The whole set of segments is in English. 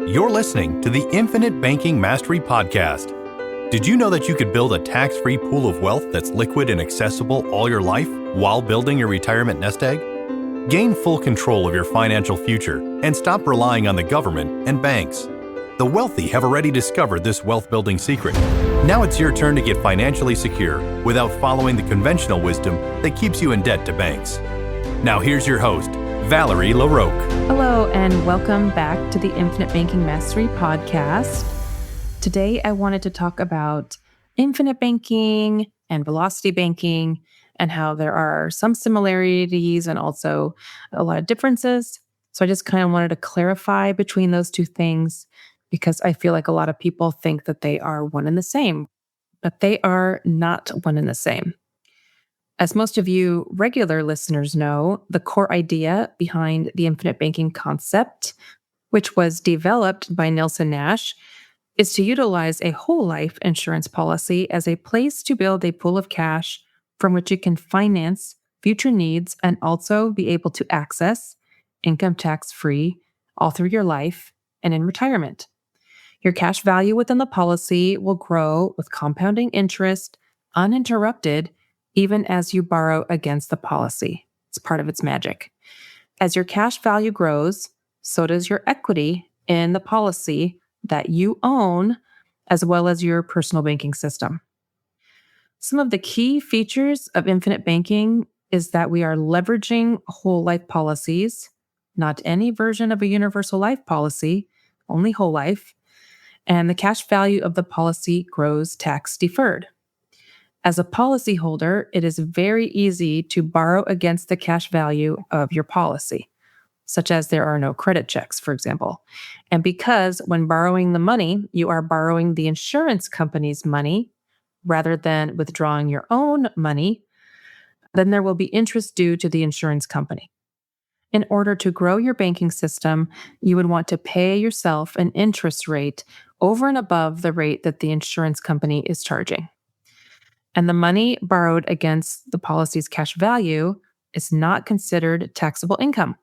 You're listening to the Infinite Banking Mastery Podcast. Did you know that you could build a tax-free pool of wealth that's liquid and accessible all your life while building your retirement nest egg? Gain full control of your financial future and stop relying on the government and banks. The wealthy have already discovered this wealth-building secret. Now it's your turn to get financially secure without following the conventional wisdom that keeps you in debt to banks. Now here's your host, Valerie LaRocque. Hello, and welcome back to the Infinite Banking Mastery Podcast. Today, I wanted to talk about infinite banking and velocity banking and how there are some similarities and also a lot of differences. So I just kind of wanted to clarify between those two things because I feel like a lot of people think that they are one and the same, but they are not one and the same. As most of you regular listeners know, the core idea behind the infinite banking concept, which was developed by Nelson Nash, is to utilize a whole life insurance policy as a place to build a pool of cash from which you can finance future needs and also be able to access income tax-free all through your life and in retirement. Your cash value within the policy will grow with compounding interest, uninterrupted, even as you borrow against the policy. It's part of its magic. As your cash value grows, so does your equity in the policy that you own, as well as your personal banking system. Some of the key features of infinite banking is that we are leveraging whole life policies, not any version of a universal life policy, only whole life, and the cash value of the policy grows tax deferred. As a policyholder, it is very easy to borrow against the cash value of your policy, such as there are no credit checks, for example. And because when borrowing the money, you are borrowing the insurance company's money rather than withdrawing your own money, then there will be interest due to the insurance company. In order to grow your banking system, you would want to pay yourself an interest rate over and above the rate that the insurance company is charging. And the money borrowed against the policy's cash value is not considered taxable income.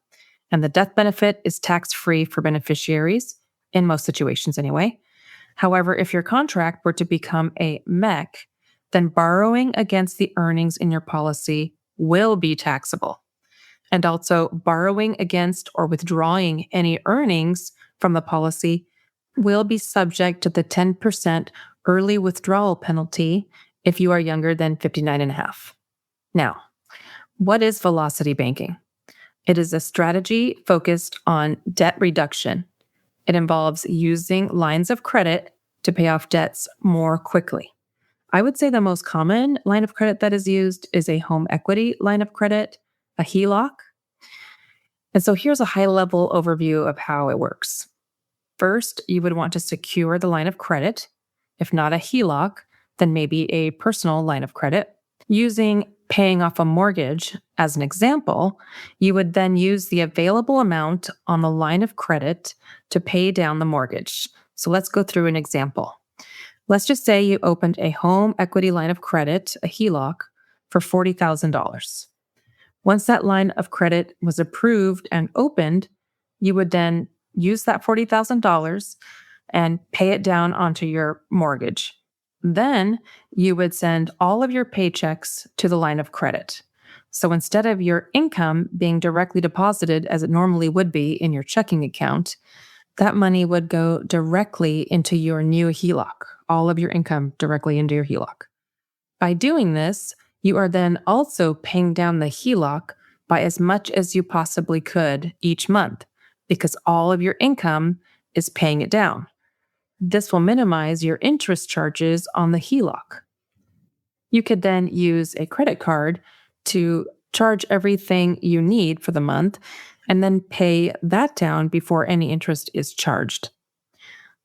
And the death benefit is tax-free for beneficiaries, in most situations anyway. However, if your contract were to become a MEC, then borrowing against the earnings in your policy will be taxable. And also, borrowing against or withdrawing any earnings from the policy will be subject to the 10% early withdrawal penalty if you are younger than 59 and a half. Now, what is velocity banking? It is a strategy focused on debt reduction. It involves using lines of credit to pay off debts more quickly. I would say the most common line of credit that is used is a home equity line of credit, a HELOC. And so here's a high-level overview of how it works. First, you would want to secure the line of credit. If not a HELOC, then maybe a personal line of credit. Using paying off a mortgage as an example, you would then use the available amount on the line of credit to pay down the mortgage. So let's go through an example. Let's just say you opened a home equity line of credit, a HELOC, for $40,000. Once that line of credit was approved and opened, you would then use that $40,000 and pay it down onto your mortgage. Then you would send all of your paychecks to the line of credit. So instead of your income being directly deposited as it normally would be in your checking account, that money would go directly into your new HELOC, all of your income directly into your HELOC. By doing this, you are then also paying down the HELOC by as much as you possibly could each month, because all of your income is paying it down. This will minimize your interest charges on the HELOC. You could then use a credit card to charge everything you need for the month and then pay that down before any interest is charged.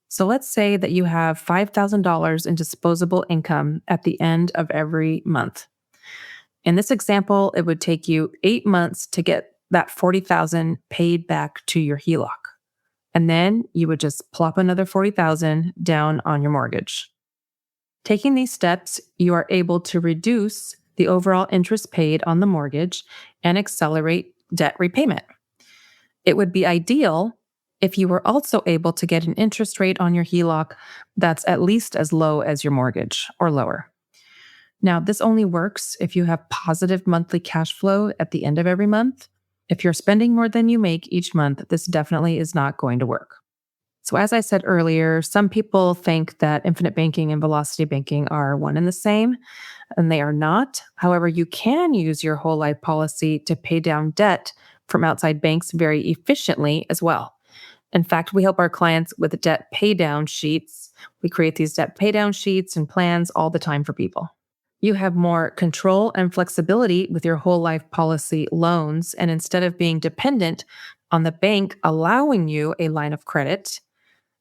So let's say that you have $5,000 in disposable income at the end of every month. In this example, it would take you 8 months to get that $40,000 paid back to your HELOC. And then you would just plop another $40,000 down on your mortgage. Taking these steps, you are able to reduce the overall interest paid on the mortgage and accelerate debt repayment. It would be ideal if you were also able to get an interest rate on your HELOC that's at least as low as your mortgage or lower. Now, this only works if you have positive monthly cash flow at the end of every month. If you're spending more than you make each month, this definitely is not going to work. So as I said earlier, some people think that infinite banking and velocity banking are one and the same, and they are not. However, you can use your whole life policy to pay down debt from outside banks very efficiently as well. In fact, we help our clients with debt pay down sheets. We create these debt pay down sheets and plans all the time for people. You have more control and flexibility with your whole life policy loans. And instead of being dependent on the bank allowing you a line of credit,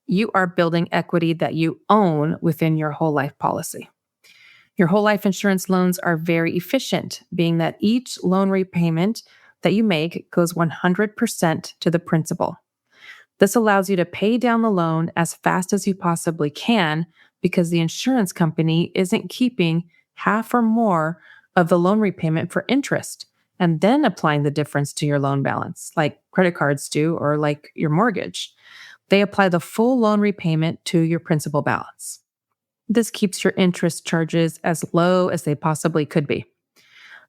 you are building equity that you own within your whole life policy. Your whole life insurance loans are very efficient, being that each loan repayment that you make goes 100% to the principal. This allows you to pay down the loan as fast as you possibly can because the insurance company isn't keeping half or more of the loan repayment for interest and then applying the difference to your loan balance, like credit cards do or like your mortgage. They apply the full loan repayment to your principal balance. This keeps your interest charges as low as they possibly could be.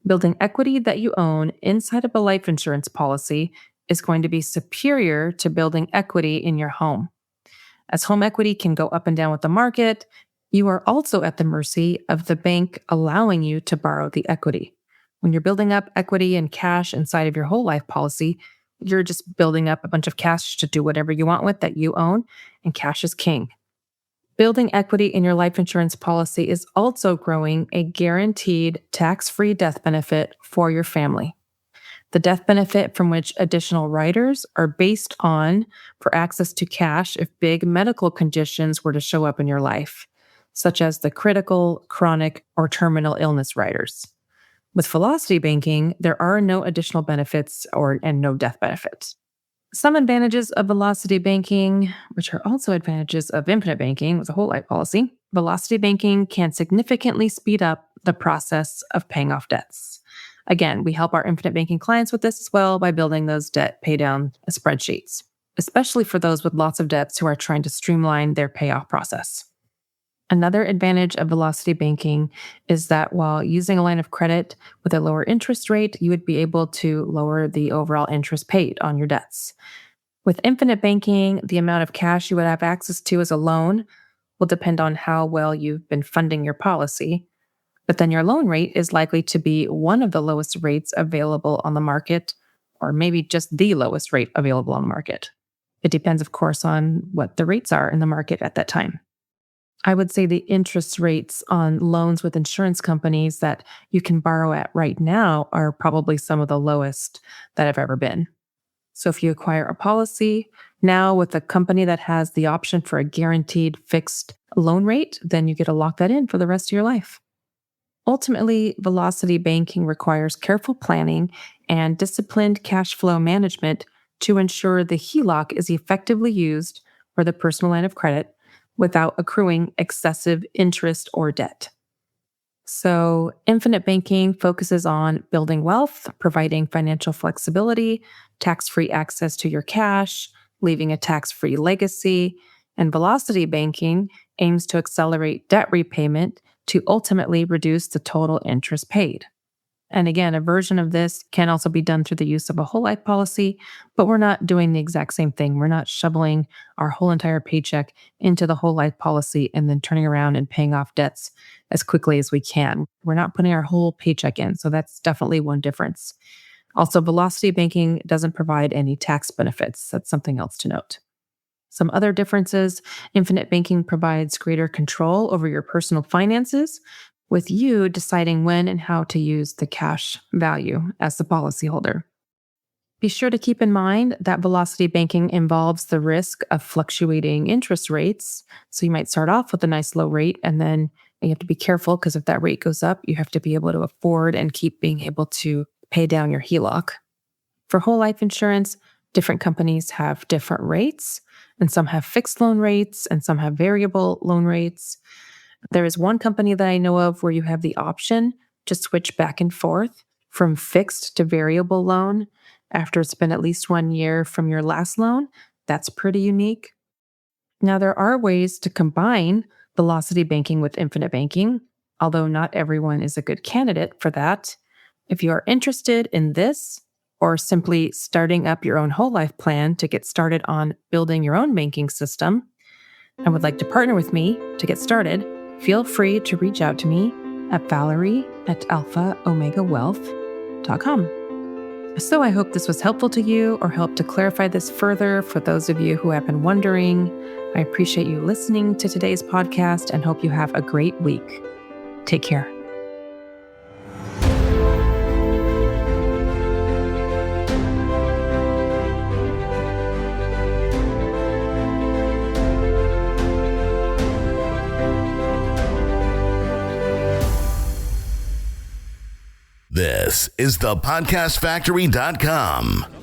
Building equity that you own inside of a life insurance policy is going to be superior to building equity in your home. As home equity can go up and down with the market, you are also at the mercy of the bank allowing you to borrow the equity. When you're building up equity and cash inside of your whole life policy, you're just building up a bunch of cash to do whatever you want with that you own, and cash is king. Building equity in your life insurance policy is also growing a guaranteed tax-free death benefit for your family. The death benefit from which additional riders are based on for access to cash if big medical conditions were to show up in your life, such as the critical, chronic, or terminal illness riders. With velocity banking, there are no additional benefits and no death benefits. Some advantages of velocity banking, which are also advantages of infinite banking with a whole life policy, velocity banking can significantly speed up the process of paying off debts. Again, we help our infinite banking clients with this as well by building those debt pay down spreadsheets, especially for those with lots of debts who are trying to streamline their payoff process. Another advantage of velocity banking is that while using a line of credit with a lower interest rate, you would be able to lower the overall interest paid on your debts. With infinite banking, the amount of cash you would have access to as a loan will depend on how well you've been funding your policy, but then your loan rate is likely to be one of the lowest rates available on the market, or maybe just the lowest rate available on the market. It depends, of course, on what the rates are in the market at that time. I would say the interest rates on loans with insurance companies that you can borrow at right now are probably some of the lowest that have ever been. So if you acquire a policy now with a company that has the option for a guaranteed fixed loan rate, then you get to lock that in for the rest of your life. Ultimately, velocity banking requires careful planning and disciplined cash flow management to ensure the HELOC is effectively used for the personal line of credit without accruing excessive interest or debt. So, infinite banking focuses on building wealth, providing financial flexibility, tax-free access to your cash, leaving a tax-free legacy, and velocity banking aims to accelerate debt repayment to ultimately reduce the total interest paid. And again, a version of this can also be done through the use of a whole life policy, but we're not doing the exact same thing. We're not shoveling our whole entire paycheck into the whole life policy and then turning around and paying off debts as quickly as we can. We're not putting our whole paycheck in. So that's definitely one difference. Also, velocity banking doesn't provide any tax benefits. That's something else to note. Some other differences: infinite banking provides greater control over your personal finances, with you deciding when and how to use the cash value as the policyholder. Be sure to keep in mind that velocity banking involves the risk of fluctuating interest rates. So you might start off with a nice low rate, and then you have to be careful because if that rate goes up, you have to be able to afford and keep being able to pay down your HELOC. For whole life insurance, different companies have different rates, and some have fixed loan rates and some have variable loan rates. There is one company that I know of where you have the option to switch back and forth from fixed to variable loan after it's been at least 1 year from your last loan. That's pretty unique. Now, there are ways to combine velocity banking with infinite banking, although not everyone is a good candidate for that. If you are interested in this, or simply starting up your own whole life plan to get started on building your own banking system, and would like to partner with me to get started, feel free to reach out to me at valerie@alphaomegawealth.com. So I hope this was helpful to you or helped to clarify this further for those of you who have been wondering. I appreciate you listening to today's podcast and hope you have a great week. Take care. This is thepodcastfactory.com.